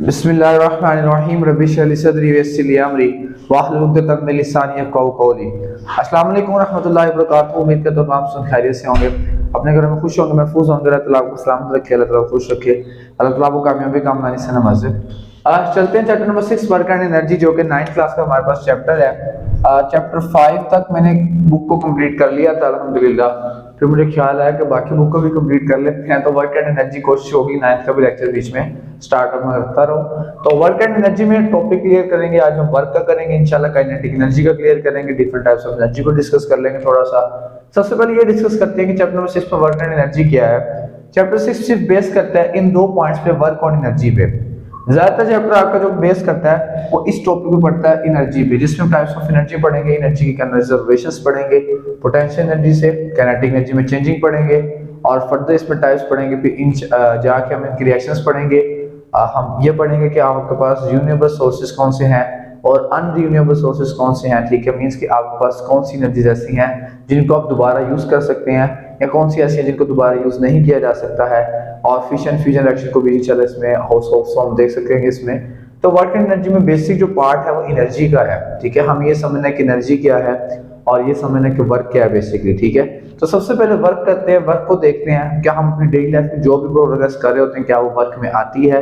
बिस्मिल्लाहिर्रहमानिर्रहीम रब्बि इश्रह ली सदरी वयस्सिर ली अमरी वाहलुल उक़दतम मिन लिसानी यफ़क़हू क़ौली। अस्सलाम वालेकुम रहमतुल्लाहि व बरकातहू। उम्मीद करता हूं आप सब खैरियत से होंगे, अपने घरों में खुश होंगे, महफूज होंगे। अल्लाह ताला आपको सलामत रखे, अल्लाह ताला खुश रखे, अल्लाह ताला आपको कामयाबी कामयाबी से नवाजे। आज चलते हैं chapter number 6 work and energy, जो कि 9th क्लास का हमारे पास चैप्टर है। चैप्टर 5 तक मैंने बुक को कंप्लीट कर लिया था अल्हम्दुलिल्लाह। फिर मुझे ख्याल आया कि बाकी बुक को भी कंप्लीट कर लेते हैं, तो वर्क एंड एनर्जी कोशिश होगी 9th का भी लेक्चर बीच में स्टार्टअप में रखता रहूं। तो वर्क एंड एनर्जी में टॉपिक क्लियर करेंगे। आज हम वर्क का करेंगे इंशाल्लाह, काइनेटिक एनर्जी का क्लियर करेंगे, डिफरेंट टाइप्स ऑफ एनर्जी को डिस्कस कर लेंगे थोड़ा सा। सबसे पहले ये डिस्कस करते हैं कि चैप्टर नंबर 6 में वर्क एंड एनर्जी क्या है। चैप्टर 6 सिर्फ बेस करता है इन दो पॉइंट्स पे, वर्क और एनर्जी पे। ज्यादातर चैप्टर आपका जो बेस करता है वो इस टॉपिक पे पढ़ता है, एनर्जी पे, जिसमें टाइप्स ऑफ एनर्जी पढ़ेंगे, एनर्जी की कंजर्वेशंस पढ़ेंगे, पोटेंशियल एनर्जी से काइनेटिक एनर्जी में चेंजिंग पढ़ेगे, और फर्दर इसमें टाइप्स पढ़ेंगे। फिर इन जाके हम इनकी रिएक्शंस पढ़ेंगे। हम ये पढ़ेंगे कि आपके पास रिन्यूएबल सोर्सेज कौन से हैं और अनरिन्यूएबल सोर्सेज कौन से हैं। ठीक है, मींस कि आपके पास कौन सी एनर्जीज ऐसी हैं जिनको आप दोबारा यूज कर सकते हैं, या कौन सी ऐसी हैं जिनको दोबारा यूज नहीं किया जा सकता है। और फिशन फ्यूजन रिएक्शन को भी चला इसमें हाउस हम देख सकेंगे इसमें। तो वर्क एंड एनर्जी में बेसिक जो पार्ट है वो एनर्जी का है। ठीक है, हम ये समझना है कि एनर्जी क्या है और ये समझना है कि वर्क क्या है बेसिकली। ठीक है, तो सबसे पहले वर्क करते हैं, वर्क को देखते हैं। क्या हम अपनी डेली लाइफ में जो भी प्रोग्रेस कर रहे होते हैं क्या वो वर्क में आती है,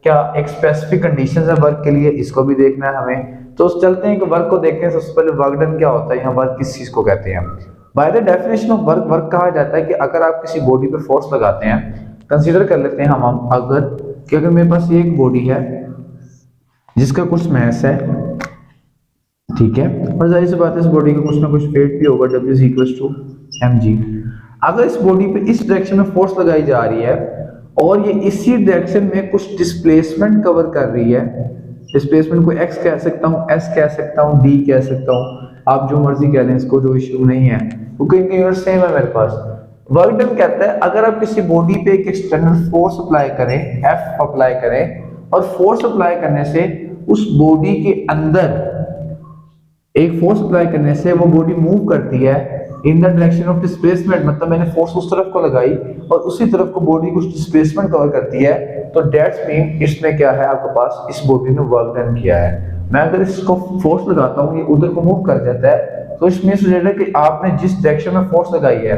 क्या एक स्पेसिफिक कंडीशंस है वर्क के लिए, इसको भी देखना है हमें। तो चलते हैं कि वर्क को देखते हैं। सबसे पहले वर्क डन क्या होता है, यहाँ वर्क किस चीज को कहते हैं। By the definition of work, work कहा जाता है कि अगर आप किसी बॉडी पे फोर्स लगाते हैं, कंसीडर कर लेते हैं हम अगर मेरे पास ये एक बॉडी है जिसका कुछ मास है, ठीक है, और जाहिर सी बात है इस बॉडी का कुछ ना कुछ वेट भी होगा, W = mg। अगर इस बॉडी पे इस डायरेक्शन में फोर्स लगाई जा रही है और ये इसी डायरेक्शन में कुछ डिस्प्लेसमेंट कवर कर रही है, डिस्प्लेसमेंट को x कह सकता हूँ, s कह सकता हूँ, d कह सकता हूँ, आप जो मर्जी कह लें, इसको जो इश्यू नहीं है, क्योंकि इनके यूनिट सेम है मेरे पास। वर्क डन कहता है अगर आप किसी बॉडी पे एक एक्सटर्नल फोर्स अप्लाई करें, F अप्लाई करें, और फोर्स अप्लाई करने से उस बॉडी के अंदर एक फोर्स अप्लाई करने से वो बॉडी मूव करती है in the direction of displacement, मतलब मैंने फोर्स उस तरफ को लगाई और उसी तरफ को बॉडी कुछ डिस्प्लेसमेंट कवर करती है, तो दैट्स मीन इसमें क्या है, आपके पास इस बॉडी ने वर्क डन किया है। मैं अगर इसको फोर्स लगाता हूँ ये उधर को मूव कर जाता है, तो इसमें कि आपने जिस डायरेक्शन में फोर्स लगाई है,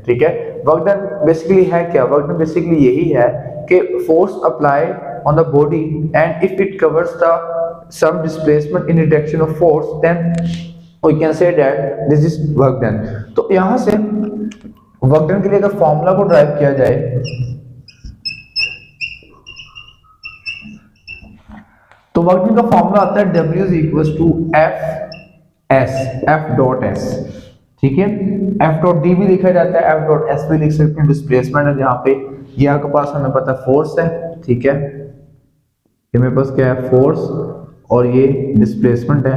ठीक है। वर्क डन बेसिकली है क्या, वर्क डन बेसिकली यही है कि force apply on the body and if it covers the some displacement in the direction of force, then we can say that this is work done। तो यहां से work done के लिए अगर formula को ड्राइव किया जाए, तो वर्क डन का फॉर्मूला आता है W = F.S। ठीक है, F.D भी लिखा जाता है, F.S भी लिख सकते हैं, डिस्प्लेसमेंट है जहां पे ये आपके पास हमें पता है फोर्स है। ठीक है, ये मेरे पास क्या है, फोर्स, और ये डिस्प्लेसमेंट है।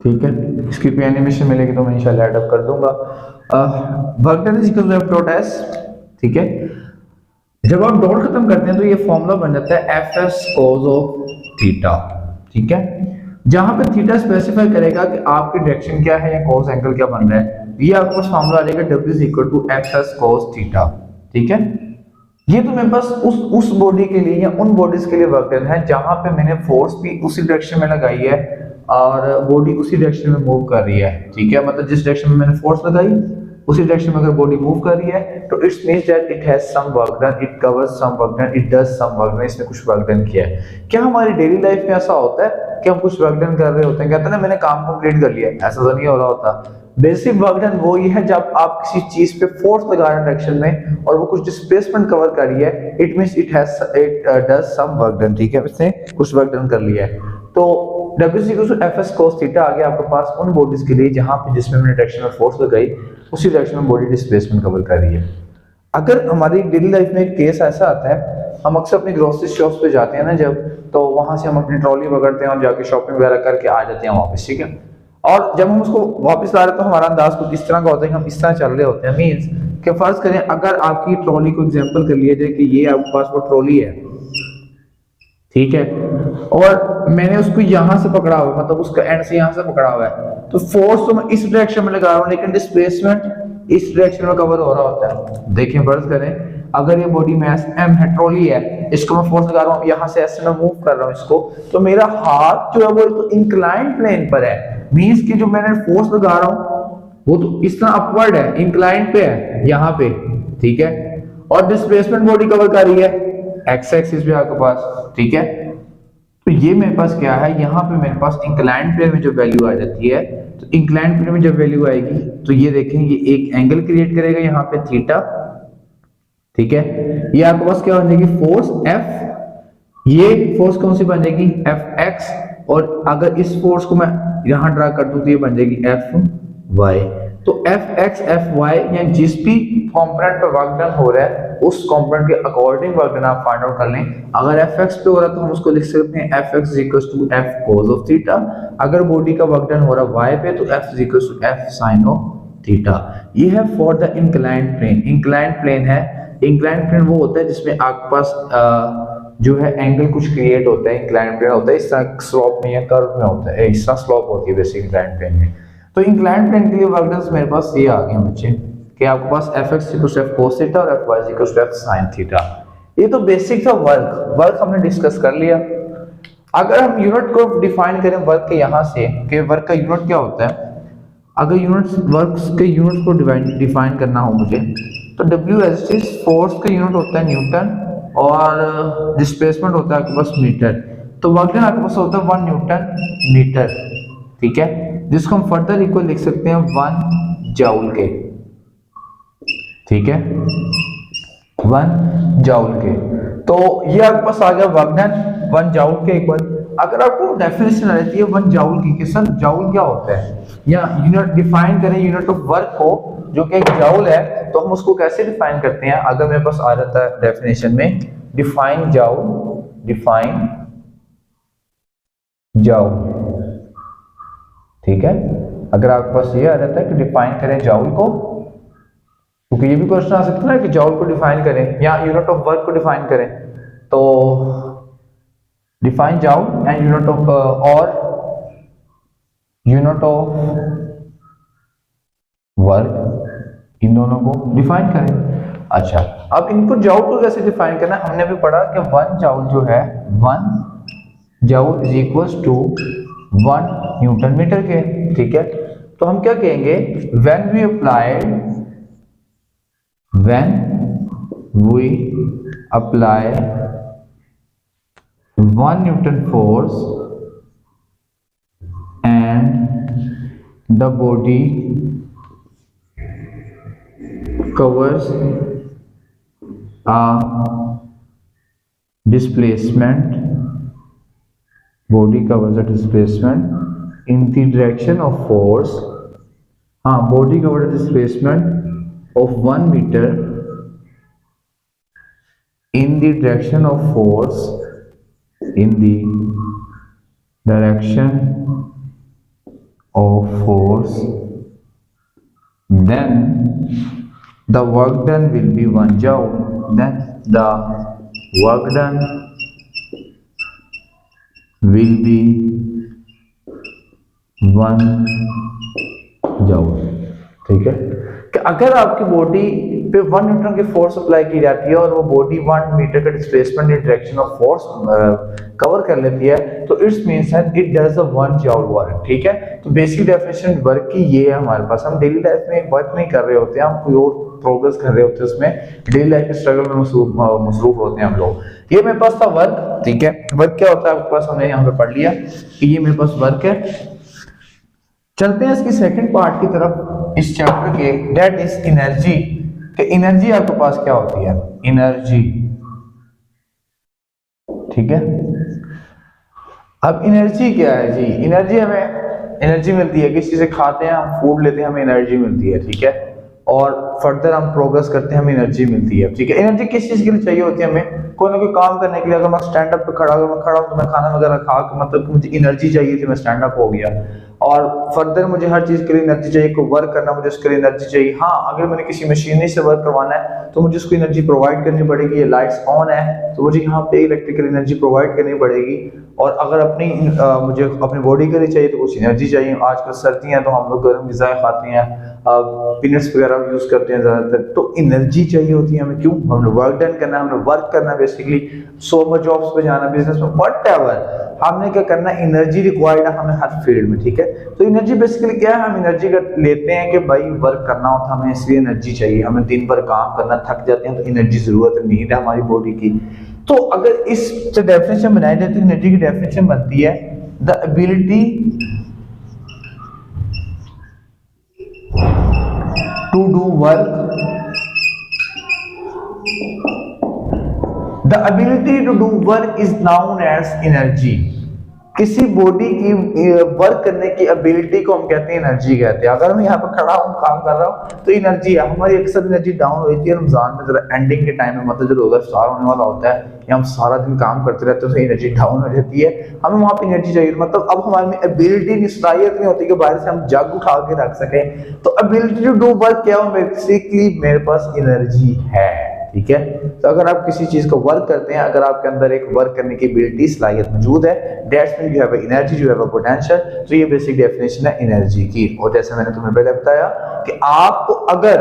ठीक है, इसकी भी एनिमेशन मिलेगी तो मैं इंशाल्लाह ऐड अप कर दूंगा। Work done = F.S। ठीक है, जब आप डॉट खत्म करते हैं तो ये फॉर्मूला बन जाता है F.S cos θ। ठीक है, जहां पे थीटा स्पेसिफाई करेगा कि आपकी डायरेक्शन क्या है या कॉस एंगल क्या बन रहा है, ये आपको फॉर्मूला आ जाएगा W = F.S cos θ। ठीक है, ये तो मेरे पास उस बॉडी के लिए या उन बॉडीज के लिए वर्क डन है जहां पे मैंने फोर्स भी उसी डायरेक्शन में लगाई है और बॉडी उसी डायरेक्शन में मूव कर रही है। ठीक है, मतलब जिस डायरेक्शन में मैंने फोर्स लगाई उसी डायरेक्शन में अगर बॉडी मूव कर रही है तो it's means that it has some work done, it covers some work done, it does some work done, इसने कुछ वर्क डन किया है। क्या हमारी डेली लाइफ में ऐसा होता है कि हम कुछ वर्क डन कर रहे होते हैं, कहते हैं ना मैंने काम कंप्लीट कर लिया, ऐसा तो नहीं हो रहा होता। बेसिक वर्क डन वो ही है जब आप किसी चीज पे फोर्स लगा रहे हैं डायरेक्शन में और वो कुछ डिस्प्लेसमेंट कवर कर रही है, it means it does some work done. ठीक है, इसने कुछ वर्क डन कर लिया है। तो W = F.S cos θ आ गया आपके पास उन बॉडीज के लिए जहां पे जिसमें मैंने डायरेक्शन में फोर्स लगाई उसी डायरेक्शन में बॉडी डिस्प्लेसमेंट कवर कर रही है। अगर हमारी डेली लाइफ में एक केस ऐसा आता है, हम अक्सर अपनी ग्रोसरी शॉप्स पे जाते हैं ना जब, तो वहां से हम अपनी ट्रॉली पकड़ते हैं और जाके शॉपिंग वगैरह करके आ जाते हैं वापस। ठीक है, और जब हम उसको वापस ला रहे हैं तो हमारा अंदाज कुछ इस तरह का होता है कि हम इस तरह चल रहे होते हैं। मींस कि फर्ज करें अगर आपकी ट्रॉली को एग्जांपल कर लिया जाए कि ये आपके पास वो ट्रॉली है, ठीक है, और मैंने उसको यहां से पकड़ा हुआ है, मतलब उसका एंड से यहां से पकड़ा हुआ है, तो फोर्स तो मैं इस डायरेक्शन में लगा रहा हूं लेकिन डिस्प्लेसमेंट इस डायरेक्शन में कवर हो रहा होता है। देखिए फर्ज करें अगर ये बॉडी मास m है, ट्रॉली है, इसको मैं फोर्स लगा रहा हूँ, यहाँ से ऐसे मैं मूव कर रहा हूँ इसको, तो मेरा हाथ जो है वो तो इंक्लाइंड प्लेन पर है, मींस कि जो मैंने फोर्स लगा रहा हूँ वो तो इस तरह अपवर्ड है, इंक्लाइंड पे है यहाँ पे, ठीक है। और डिस्प्लेसमेंट बॉडी कवर कर रही है एक्स एक्सिस पे आपके पास, ठीक है। तो ये मेरे पास क्या है, यहाँ पे मेरे पास इंक्लाइंड प्लेन में जो वैल्यू आ जाती है, तो इंक्लाइंड प्लेन में जब वैल्यू आएगी तो ये देखें ये एक एंगल क्रिएट करेगा यहाँ पे थीटा, ठीक है। ये आपके पास क्या बन जाएगी फोर्स F, ये फोर्स कौन सी बन जाएगी Fx, और अगर इस फोर्स को मैं यहां ड्रा कर दूं तो ये बन जाएगी Fy। तो Fx Fy यानी जिस भी कंपोनेंट पर वर्क डन हो रहा है उस कंपोनेंट के अकॉर्डिंग वर्क डन आप फाइंड आउट कर लें। अगर Fx पे हो रहा है तो हम उसको लिख सकते हैं Fx F cos of theta, अगर बॉडी का वर्क डन हो रहा है y पे तो F sin of थीटा। ये है for the inclined plane. Inclined plane है, इंक्लाइंड प्लेन वो होता है जिसमें आपके पास जो है एंगल कुछ क्रिएट होता है, इंक्लाइंड प्लेन होता है इस तरह स्लोप में या कर्व में होता है, इस तरह स्लोप होती है बेसिक इंक्लाइंड प्लेन में। तो इंक्लाइंड प्लेन के लिए वर्क डन मेरे पास ये आ गए बच्चे कि आपके पास Fx F cos थीटा और Fy F sin थीटा। ये तो बेसिक था वर्क हमने डिस्कस कर लिया। अगर हम यूनिट को डिफाइन करें वर्क के यहाँ से कि वर्क का यूनिट क्या होता है, अगर यूनिट वर्क के यूनिट को डिफाइन करना हो मुझे तो W as it is force का यूनिट होता है न्यूटन और डिस्प्लेसमेंट होता है आपके पास मीटर, तो वर्क डन आपके पास होता है 1 न्यूटन मीटर, ठीक है, जिसको हम फर्दर इक्वल लिख सकते हैं 1 जूल के, ठीक है, 1 जूल के। तो ये आपके पास आ गया वर्क डन 1 जूल के इक्वल। अगर आपको डेफिनेशन आ जाती है 1 जूल की कि सर जूल क्या होता है, या यूनिट डिफाइन करें यूनिट ऑफ वर्क को जो कि एक जूल है, तो हम उसको कैसे डिफाइन करते हैं। अगर मेरे पास आ जाता है डेफिनेशन में डिफाइन जूल, ठीक है, अगर आपके पास ये आ जाता है कि डिफाइन करें जूल को, क्योंकि ये भी क्वेश्चन आ सकता है कि जूल को डिफाइन करें या यूनिट ऑफ वर्क को डिफाइन करें, तो define joule and unit of और यूनिट ऑफ वर्क, इन दोनों को डिफाइन करें। अच्छा, अब इनको जूल को कैसे डिफाइन करना है, हमने भी पढ़ा कि 1 जूल जो है 1 joule is equals to 1 Newton metre के, ठीक है। तो हम क्या कहेंगे, when we apply 1 Newton force and the body covers a displacement, body covers a displacement in the direction of force, body covers a displacement of 1 meter in the direction of force, in the direction of force, then the work done will be 1 joule, then the work done will be 1 joule, ठीक है। कि अगर आपकी body पे 1 Newton की force apply की जाती है और वो बॉडी 1 मीटर का displacement in direction of force cover कर लेती है, तो it's means that it does a 1 joule work, ठीक है। तो बेसिक डेफिनेशन वर्क की ये है हमारे पास। हम डेली लाइफ में वर्क नहीं कर रहे होते हैं, हम कोई और प्रोग्रेस कर रहे होते हैं, उसमें डेली लाइफ के स्ट्रगल में मसरूफ होते हैं हम लोग। ये मेरे पास था वर्क, ठीक है। वर्क क्या होता है आपके पास, हमने यहाँ पे पढ़ लिया कि ये मेरे पास वर्क है। चलते हैं इसकी सेकंड पार्ट की तरफ इस चैप्टर के, दैट इज एनर्जी। कि एनर्जी आपके पास क्या होती है, एनर्जी, ठीक है। अब एनर्जी क्या है जी, एनर्जी हमें एनर्जी मिलती है किसी से खाते हैं हम, फूड लेते हैं, हमें एनर्जी मिलती है, ठीक है। और फर्दर हम प्रोग्रेस करते हैं, हमें एनर्जी मिलती है, ठीक है। एनर्जी किस चीज के लिए चाहिए होती है, हमें कोई ना कोई काम करने के लिए। अगर मैं स्टैंड अप पे खड़ा हूं तो मैं खाना वगैरह खा के, मतलब मुझे एनर्जी चाहिए थी, मैं स्टैंड अप हो गया। और फर्दर मुझे हर चीज के लिए एनर्जी चाहिए, कोई वर्क करना मुझे उसके लिए एनर्जी चाहिए। हाँ, अगर मैंने किसी मशीनरी से वर्क करवाना है तो मुझे उसको एनर्जी प्रोवाइड करनी पड़ेगी। ये लाइट्स ऑन है तो मुझे यहाँ पे इलेक्ट्रिकल एनर्जी प्रोवाइड करनी पड़ेगी। और अगर मुझे अपनी बॉडी के लिए चाहिए तो कुछ एनर्जी चाहिए। आजकल सर्दियां तो हम लोग गर्म ग़िज़ाएं खाते हैं, पीनट्स वगैरह यूज़ करते हैं ज़्यादातर, तो एनर्जी चाहिए होती है हमें। क्यों? हमने वर्क डन करना है, हमने वर्क करना है, बेसिकली सो जॉब्स पे जाना, बिजनेस में, व्हाटएवर हमने क्या करना है, एनर्जी रिक्वायर्ड है हमें हर फील्ड में, ठीक है। तो एनर्जी बेसिकली क्या है, हम एनर्जी लेते हैं कि भाई वर्क करना होता है हमें, इसलिए एनर्जी चाहिए, हमें दिन भर काम करना, थक जाते हैं तो एनर्जी जरूरत है, नीड है हमारी बॉडी की। तो अगर इस डेफिनेशन बनाई जाती है, एनर्जी की डेफिनेशन बनती है the ability to do work, The ability to do work is known as energy। किसी बॉडी की वर्क करने की एबिलिटी को हम कहते हैं एनर्जी कहते हैं। अगर मैं यहाँ पर खड़ा हूँ, काम कर रहा हूँ, तो एनर्जी है हमारी। अक्सर एनर्जी डाउन होती है रमजान में, जरा एंडिंग के टाइम में, मतलब जब रोजा इफ्तार होने वाला होता है या हम सारा दिन काम करते रहते हैं तो एनर्जी डाउन हो जाती है, हमें वहाँ पे एनर्जी चाहिए। मतलब अब हमारे में एबिलिटी नहीं, सलाहियत नहीं होती कि बाहर से हम जग उठा के रख सकें। तो एबिलिटी टू डू वर्क क्या हो, बेसिकली मेरे पास एनर्जी है, ठीक है। तो अगर आप किसी चीज को वर्क करते हैं, अगर आपके अंदर एक वर्क करने की एबिलिटी, सलाहियत मौजूद है, that's mean you have energy, you have potential. तो ये बेसिक डेफिनेशन है एनर्जी की। और जैसे मैंने तुम्हें पहले बताया कि आपको अगर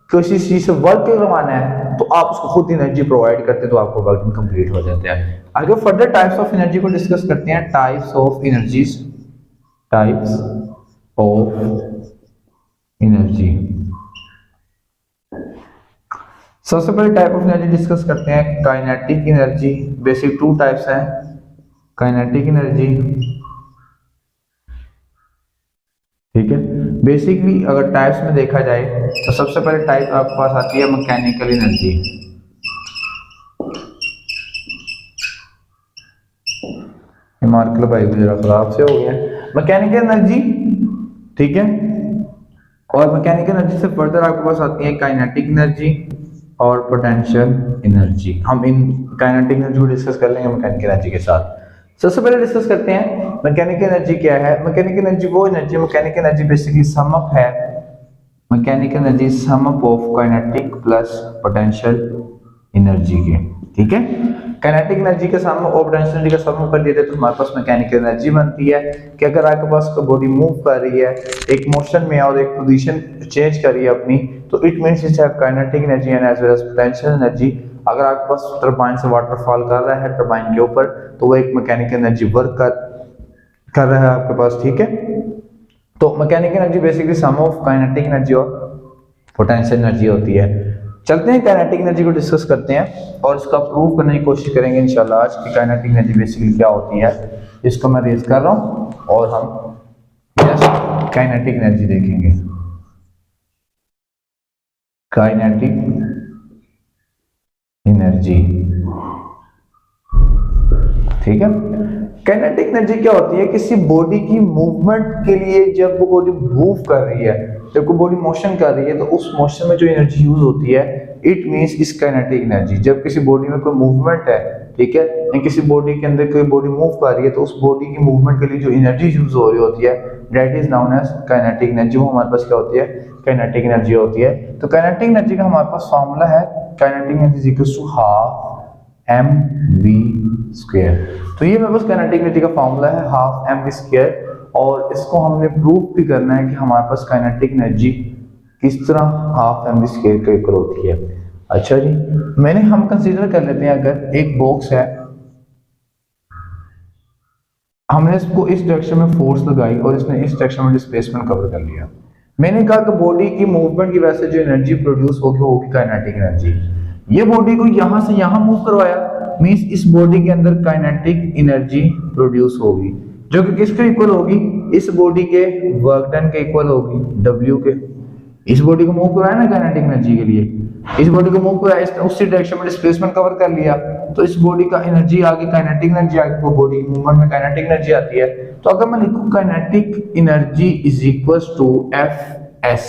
किसी चीज से वर्क करवाना है तो आप उसको खुद एनर्जी प्रोवाइड करते हैं, तो आपको वर्क कंप्लीट हो जाता है। आगे फर्दर टाइप्स ऑफ एनर्जी को डिस्कस करते हैं। Types of energies, types of energy. सबसे पहले टाइप ऑफ एनर्जी डिस्कस करते हैं, kinetic energy. Basic two types हैं, काइनेटिक एनर्जी, ठीक है। बेसिकली अगर टाइप्स में देखा जाए तो सबसे पहले टाइप आपके पास आती है मैकेनिकल एनर्जी। मार्कर भाई जरा खराब से हो गया। मैकेनिकल एनर्जी, ठीक है। और मैकेनिकल एनर्जी से फर्दर आपके पास आती है काइनेटिक एनर्जी और पोटेंशियल एनर्जी। हम इन काइनेटिक एनर्जी को डिस्कस कर लेंगे मैकेनिकल एनर्जी के साथ। सबसे पहले डिस्कस करते हैं मैकेनिकल एनर्जी क्या है। मैकेनिकल एनर्जी वो energy, mechanical energy basically sum up है, mechanical energy sum up of kinetic plus potential energy के, ठीक है। काइनेटिक एनर्जी के सम और पोटेंशियल एनर्जी का सम कर दिया तो हमारे पास मैकेनिकल एनर्जी बनती है कि अगर आपके पास कोई बॉडी मूव कर रही है, एक मोशन में और एक पोजीशन चेंज कर रही है अपनी, तो it means it's have kinetic energy and as well as potential energy. अगर आपके पास टरबाइन से वाटर फॉल कर रहा है टरबाइन के ऊपर, तो वो एक मैकेनिकल एनर्जी वर्क कर रहा है आपके पास, ठीक है। तो mechanical energy basically sum of kinetic energy और पोटेंशियल एनर्जी होती है। चलते हैं काइनेटिक एनर्जी को डिस्कस करते हैं और इसका प्रूव करने की कोशिश करेंगे इंशाल्लाह आज की काइनेटिक एनर्जी बेसिकली क्या होती है। इसको मैं रेज कर रहा हूँ और हम जस्ट काइनेटिक एनर्जी देखेंगे। काइनेटिक एनर्जी, ठीक है। काइनेटिक एनर्जी क्या होती है, किसी बॉडी की मूवमेंट के लिए जब वो बॉडी मूव कर रही है, जब कोई बॉडी मोशन कर रही है, तो उस मोशन में जो एनर्जी यूज होती है इट मींस इस काइनेटिक एनर्जी। जब किसी बॉडी में कोई मूवमेंट है, ठीक है, या किसी बॉडी के अंदर कोई बॉडी मूव कर रही है, तो उस बॉडी की मूवमेंट के लिए जो एनर्जी यूज हो रही होती है that is known as kinetic energy. वो हमारे पास क्या होती है, काइनेटिक एनर्जी होती है। तो काइनेटिक एनर्जी का हमारे पास फॉर्मूला है, kinetic energy is equal to half mv square. तो ये मेरे पास काइनेटिक एनर्जी का फॉर्मूला है, हाफ mv स्क्वायर। और इसको हमने प्रूव भी करना है कि हमारे पास काइनेटिक एनर्जी किस तरह हाफ mv स्क्वायर के इक्वल होती है। अच्छा जी, हम कंसीडर कर लेते हैं अगर एक बॉक्स है, हमने इसको इस डायरेक्शन में फोर्स लगाई और इसने इस डायरेक्शन में डिस्प्लेसमेंट कवर कर लिया। मैंने कहा कि बॉडी की मूवमेंट की वजह से जो एनर्जी प्रोड्यूस होगी वो होगी काइनेटिक एनर्जी। ये बॉडी को यहां से यहां मूव करवाया, मींस इस बॉडी के अंदर काइनेटिक एनर्जी प्रोड्यूस होगी, जो कि किसके इक्वल होगी, इस बॉडी के वर्क डन के इक्वल होगी, W के। इस बॉडी को मूव कराया ना काइनेटिक एनर्जी के लिए, इस बॉडी को मूव कराया, इसने उसी डायरेक्शन में डिस्प्लेसमेंट कवर कर लिया, तो इस बॉडी का एनर्जी आगे काइनेटिक एनर्जी आगे, तो बॉडी की मूवमेंट में काइनेटिक एनर्जी आती है। तो अगर मैं लिखूं kinetic energy is equals to Fs,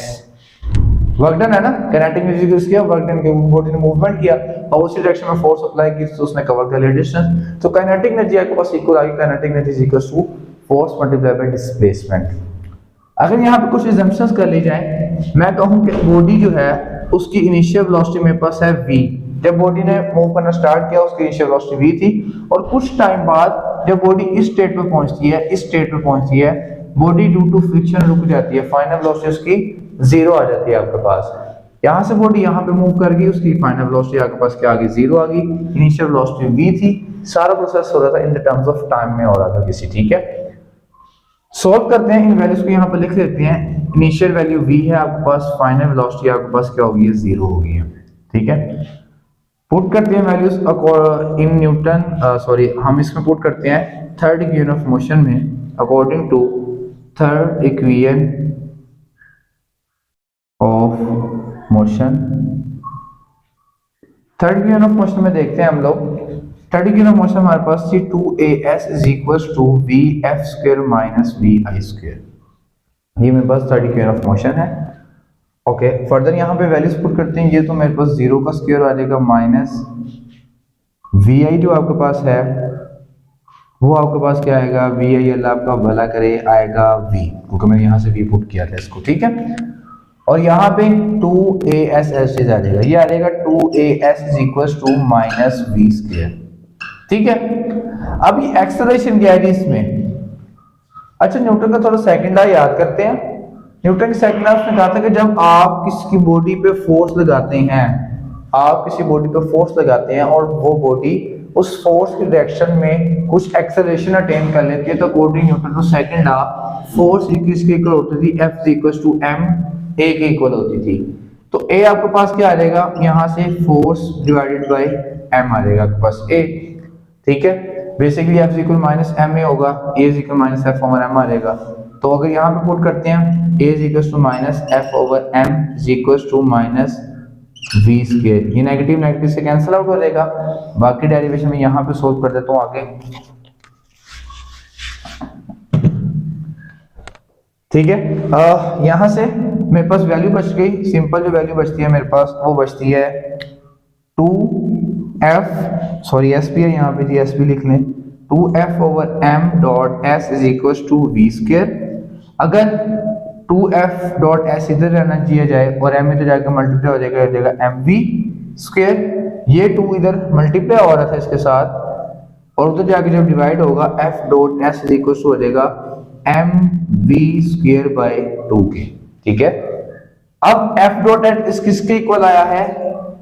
work done है ना, काइनेटिक एनर्जी किसकी, वर्क डन के, बॉडी ने मूवमेंट किया और उसी डायरेक्शन में फोर्स अप्लाई की तो उसने कवर कर लिया डिस्टेंस। तो काइनेटिक एनर्जी आपके पास इक्वल आएगी, kinetic energy is equal to force multiply by displacement. अगर यहाँ पे कुछ assumptions कर ली जाए, मैं कहूँ कि बॉडी जो है उसकी इनिशियल वेलोसिटी मेरे पास है v। जब बॉडी ने मूव करना स्टार्ट किया उसकी इनिशियल वेलोसिटी v थी, और कुछ टाइम बाद जब बॉडी इस स्टेट पे पहुंचती है, इस स्टेट पे पहुंचती है, बॉडी ड्यू टू फ्रिक्शन रुक जाती है, फाइनल वेलोसिटी उसकी 0 आ जाती है आपके पास। यहां से बॉडी यहां पे मूव कर गई, उसकी फाइनल वेलोसिटी आपके पास क्या आ गई, 0 आ गई। इनिशियल वेलोसिटी v थी। सारा प्रोसेस हो रहा था in the terms of time में हो रहा था किसी, ठीक है। सॉल्व करते हैं, इन वैल्यूज को यहां पे लिख लेते हैं। इनिशियल वैल्यू v है आपके पास, फाइनल वेलोसिटी आपके पास क्या होगी, 0 होगी, ठीक है। पुट करते हैं वैल्यूज इन न्यूटन, सॉरी हम इसमें पुट करते हैं थर्ड इक्वेशन ऑफ मोशन में, according to third equation of motion. Third equation of motion में देखते हैं हम लोग, थर्ड इक्वेशन ऑफ मोशन हमारे पास थी 2as is equals to vf square minus vi square। ये मेरे पास थर्ड इक्वेशन ऑफ मोशन है। ओके, फर्दर यहाँ पे वैल्यूज पुट करते हैं। ये तो मेरे पास 0 का स्क्वायर आ जाएगा माइनस vi जो आपके पास है वो आपके पास क्या आएगा, vi अल्लाह आपका भला करे आएगा v, क्योंकि मैंने यहाँ से v पुट किया था इसको, ठीक है। और यहाँ पे 2as चीज आ जाएगा, ये आ जाएगा 2as is equals to minus v square, ठीक है। अब ये एक्सेलरेशन क्या है इसमें। अच्छा, न्यूटन का थोड़ा सेकंड लॉ याद करते हैं। न्यूटन के सेकंड लॉ उसने कहा था कि जब आप किसी बॉडी पे फोर्स लगाते हैं, आप किसी बॉडी पे फोर्स लगाते हैं और वो बॉडी उस फोर्स की डायरेक्शन में कुछ एक्सेलरेशन अटेन कर लेती है, तो according Newton to second law force किसके इक्वल होती थी, F equals to m, a के इक्वल होती थी। तो a आपके पास क्या आ जाएगा, यहाँ से फोर्स डिवाइडेड बाय m आ जाएगा आपके पास a, ठीक है। Basically F equal minus ma होगा, a equal minus f over m आ जाएगा। तो अगर यहाँ पे पुट करते हैं a equals to minus f over m equals to minus v square, ये नेगेटिव नेगेटिव से कैंसिल आउट हो जाएगा। बाकी डेरिवेशन में यहाँ पे सोल्व कर देता हूँ आगे, ठीक है। यहाँ से मेरे पास वैल्यू बच गई, सिंपल जो वैल्यू बचती है मेरे पास वो बचती है 2f, सॉरी s भी है यहाँ पे जी, s भी लिख लें, 2f over m dot s is equals to v square. अगर 2f डॉट s इधर रहना चाहिए जाए और m इधर जाकर मल्टीप्लाई हो जाएगा mv स्क्वायर। ये 2 इधर मल्टीप्लाई हो रहा था इसके साथ और उधर जाके जब डिवाइड होगा f dot s is equals to हो जाएगा mv स्क्वायर बाय 2k, ठीक है। अब f डॉट s किसके इक्वल आया है,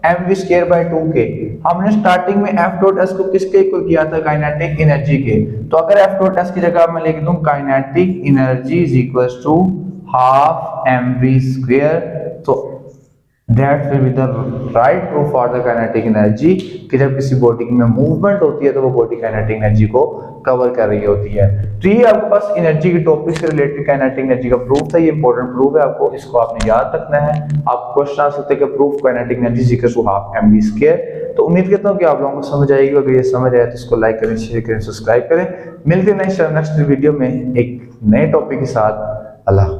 mv स्क्वायर बाय 2k। हमने स्टार्टिंग में f डॉट s को किसके इक्वल किया था, काइनेटिक एनर्जी के। तो अगर f डॉट s की जगह मैं लिख दूं kinetic energy is equals to half mv square, तो that will be the right proof for the kinetic energy कि जब किसी बॉडी में मूवमेंट होती है तो वो बॉडी काइनेटिक एनर्जी को कवर कर रही होती है। तो ये आपके पास एनर्जी के टॉपिक से रिलेटेड काइनेटिक एनर्जी का प्रूफ था, ये इंपॉर्टेंट प्रूफ है, आपको इसको आपने याद रखना है। आप क्वेश्चन आ सकते हैं कि proof kinetic energy is equal to half mv square. तो उम्मीद करता हूं कि आप लोगों को समझ आएगी। अगर ये समझ आया तो इसको लाइक करें, शेयर करें, सब्सक्राइब करें। मिलते हैं नेक्स्ट वीडियो में एक नए टॉपिक के साथ। अल्लाह।